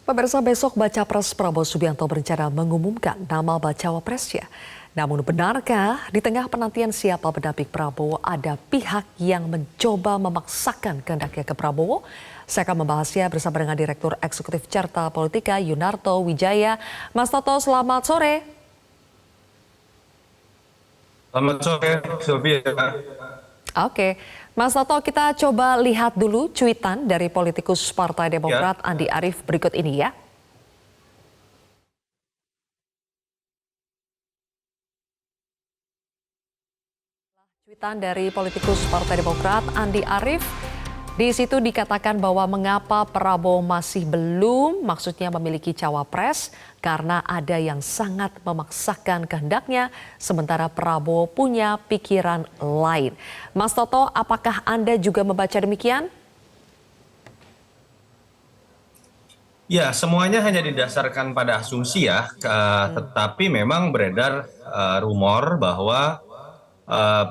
Pemirsa, besok Baca Pres Prabowo Subianto berencana mengumumkan nama bacawa presnya. Namun benarkah di tengah penantian siapa pendamping Prabowo ada pihak yang mencoba memaksakan kehendaknya ke Prabowo? Saya akan membahasnya bersama dengan Direktur Eksekutif Carta Politika Yunarto Wijaya. Mas Toto, selamat sore. Selamat sore, Sylvia. Oke, Mas Toto, kita coba lihat dulu cuitan dari politikus Partai Demokrat Andi Arief berikut ini ya. Cuitan dari politikus Partai Demokrat Andi Arief, di situ dikatakan bahwa mengapa Prabowo masih belum, maksudnya memiliki cawapres, karena ada yang sangat memaksakan kehendaknya, sementara Prabowo punya pikiran lain. Mas Toto, apakah Anda juga membaca demikian? Ya, semuanya hanya didasarkan pada asumsi ya, tetapi memang beredar rumor bahwa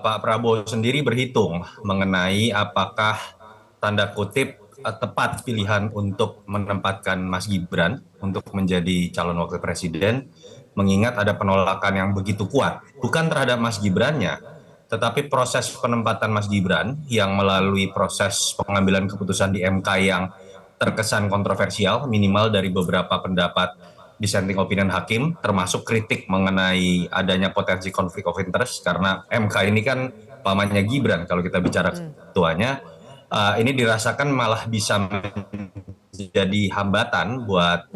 Pak Prabowo sendiri berhitung mengenai apakah tanda kutip tepat pilihan untuk menempatkan Mas Gibran untuk menjadi calon wakil presiden, mengingat ada penolakan yang begitu kuat, bukan terhadap Mas Gibrannya, tetapi proses penempatan Mas Gibran yang melalui proses pengambilan keputusan di MK yang terkesan kontroversial, minimal dari beberapa pendapat dissenting opinion hakim, termasuk kritik mengenai adanya potensi konflik of interest, karena MK ini kan pamannya Gibran kalau kita bicara ketuanya. Ini dirasakan malah bisa menjadi hambatan buat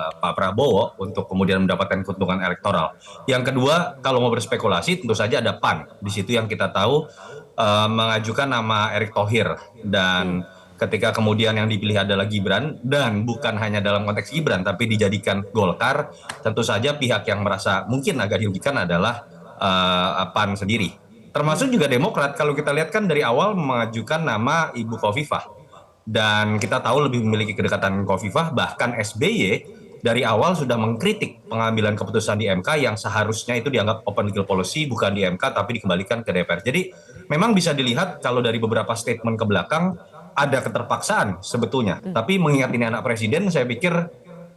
Pak Prabowo untuk kemudian mendapatkan keuntungan elektoral. Yang kedua, kalau mau berspekulasi, tentu saja ada PAN di situ yang kita tahu mengajukan nama Erick Thohir, dan ketika kemudian yang dipilih adalah Gibran, dan bukan hanya dalam konteks Gibran tapi dijadikan Golkar, tentu saja pihak yang merasa mungkin agak dirugikan adalah PAN sendiri. Termasuk juga Demokrat, kalau kita lihat kan dari awal mengajukan nama Ibu Khofifah. Dan kita tahu lebih memiliki kedekatan Khofifah, bahkan SBY dari awal sudah mengkritik pengambilan keputusan di MK yang seharusnya itu dianggap open legal policy, bukan di MK tapi dikembalikan ke DPR. Jadi memang bisa dilihat kalau dari beberapa statement ke belakang ada keterpaksaan sebetulnya. Tapi mengingat ini anak presiden, saya pikir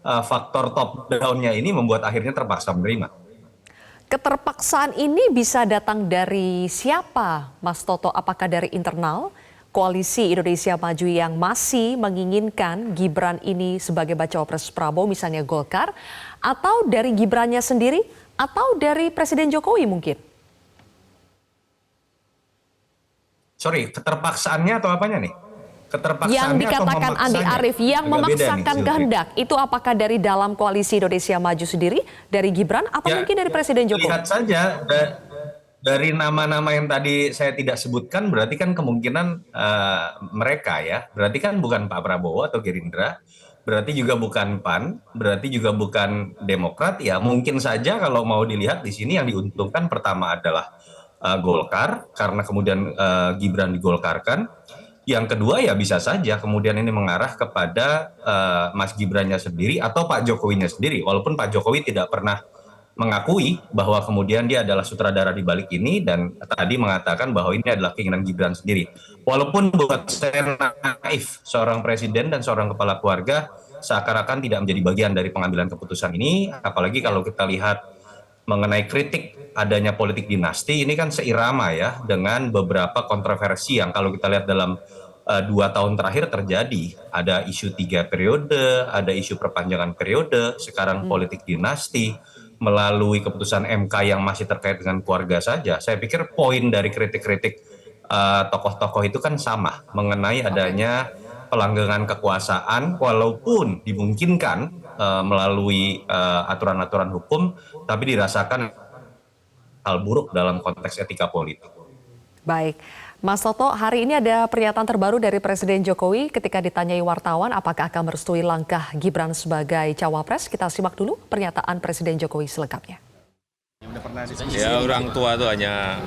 faktor top down-nya ini membuat akhirnya terpaksa menerima. Keterpaksaan ini bisa datang dari siapa, Mas Toto? Apakah dari internal Koalisi Indonesia Maju yang masih menginginkan Gibran ini sebagai bacawa pres Prabowo, misalnya Golkar, atau dari Gibrannya sendiri, atau dari Presiden Jokowi mungkin? Sorry, keterpaksaannya atau apanya nih? Yang dikatakan Andi Arief yang memaksakan kehendak, itu apakah dari dalam Koalisi Indonesia Maju sendiri, dari Gibran, atau mungkin dari Presiden Jokowi? Lihat saja dari nama-nama yang tadi saya tidak sebutkan, berarti kan kemungkinan mereka ya, berarti kan bukan Pak Prabowo atau Gerindra, berarti juga bukan PAN, berarti juga bukan Demokrat. Ya mungkin saja kalau mau dilihat di sini yang diuntungkan pertama adalah Golkar, karena kemudian Gibran digolkarkan. Yang kedua ya bisa saja kemudian ini mengarah kepada Mas Gibrannya sendiri atau Pak Jokowinya sendiri, walaupun Pak Jokowi tidak pernah mengakui bahwa kemudian dia adalah sutradara di balik ini, dan tadi mengatakan bahwa ini adalah keinginan Gibran sendiri. Walaupun buat saya naif, seorang presiden dan seorang kepala keluarga seakan-akan tidak menjadi bagian dari pengambilan keputusan ini, apalagi kalau kita lihat mengenai kritik adanya politik dinasti, ini kan seirama ya dengan beberapa kontroversi yang kalau kita lihat dalam 2 tahun terakhir terjadi. Ada isu 3 periode, ada isu perpanjangan periode, sekarang politik dinasti, melalui keputusan MK yang masih terkait dengan keluarga saja. Saya pikir poin dari kritik-kritik tokoh-tokoh itu kan sama, mengenai adanya pelanggaran kekuasaan, walaupun dimungkinkan melalui aturan-aturan hukum, tapi dirasakan hal buruk dalam konteks etika politik. Baik, Mas Toto, hari ini ada pernyataan terbaru dari Presiden Jokowi ketika ditanyai wartawan apakah akan merestui langkah Gibran sebagai cawapres. Kita simak dulu pernyataan Presiden Jokowi selengkapnya. Ya, orang tua itu hanya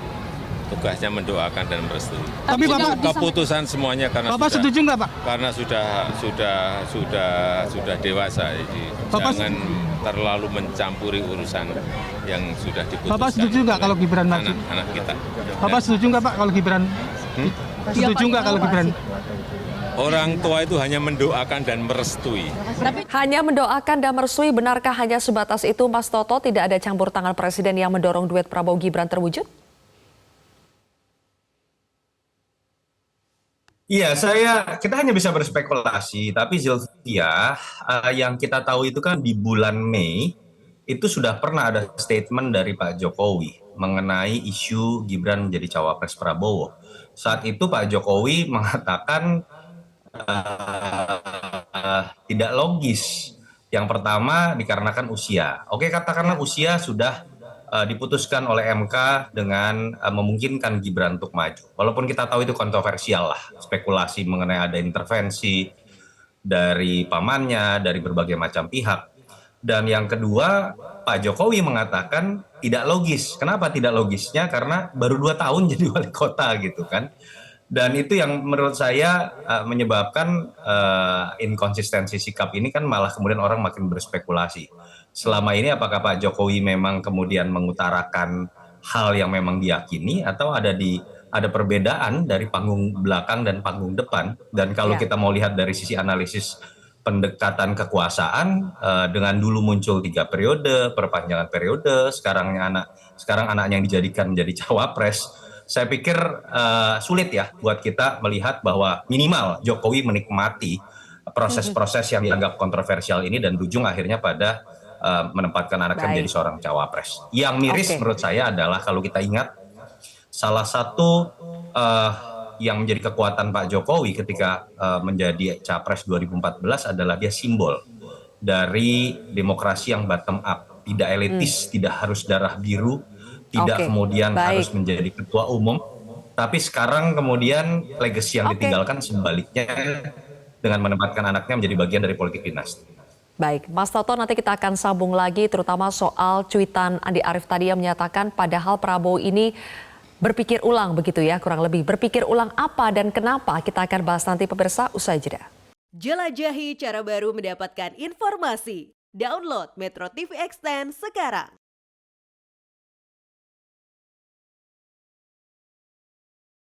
tugasnya mendoakan dan merestui. Tapi Bapak keputusan semuanya karena Bapak setuju nggak Pak? Karena sudah dewasa, jadi jangan terlalu mencampuri urusan yang sudah diputuskan. Bapak setuju nggak kalau Gibran maju? Anak kita. Bapak setuju nggak Pak kalau Gibran? Setuju nggak kalau Gibran? Orang tua itu hanya mendoakan dan merestui. Hanya mendoakan dan merestui, benarkah hanya sebatas itu Mas Toto? Tidak ada campur tangan Presiden yang mendorong duet Prabowo Gibran terwujud? Iya, kita hanya bisa berspekulasi, tapi Zilvia, yang kita tahu itu kan di bulan Mei itu sudah pernah ada statement dari Pak Jokowi mengenai isu Gibran menjadi cawapres Prabowo. Saat itu Pak Jokowi mengatakan tidak logis. Yang pertama dikarenakan usia. Oke, katakanlah usia sudah diputuskan oleh MK dengan memungkinkan Gibran untuk maju. Walaupun kita tahu itu kontroversial lah, spekulasi mengenai ada intervensi dari pamannya, dari berbagai macam pihak. Dan yang kedua, Pak Jokowi mengatakan tidak logis. Kenapa tidak logisnya? Karena baru 2 tahun jadi wali kota gitu kan. Dan itu yang menurut saya menyebabkan inkonsistensi sikap ini kan malah kemudian orang makin berspekulasi. Selama ini apakah Pak Jokowi memang kemudian mengutarakan hal yang memang diyakini atau ada perbedaan dari panggung belakang dan panggung depan. Dan kalau kita mau lihat dari sisi analisis pendekatan kekuasaan, dengan dulu muncul 3 periode, perpanjangan periode, sekarang anaknya yang dijadikan menjadi cawapres. Saya pikir sulit ya buat kita melihat bahwa minimal Jokowi menikmati proses-proses yang dianggap kontroversial ini dan berujung akhirnya pada menempatkan anaknya menjadi seorang cawapres. Yang miris menurut saya adalah kalau kita ingat salah satu yang menjadi kekuatan Pak Jokowi ketika menjadi capres 2014 adalah dia simbol dari demokrasi yang bottom up, tidak elitis, tidak harus darah biru, tidak kemudian harus menjadi ketua umum, tapi sekarang kemudian legacy yang ditinggalkan sebaliknya dengan menempatkan anaknya menjadi bagian dari politik dinasti. Baik, Mas Toto, nanti kita akan sambung lagi terutama soal cuitan Andi Arief tadi yang menyatakan padahal Prabowo ini berpikir ulang begitu ya, kurang lebih. Berpikir ulang apa dan kenapa? Kita akan bahas nanti pemirsa usai jeda. Jelajahi cara baru mendapatkan informasi. Download Metro TV Extend sekarang.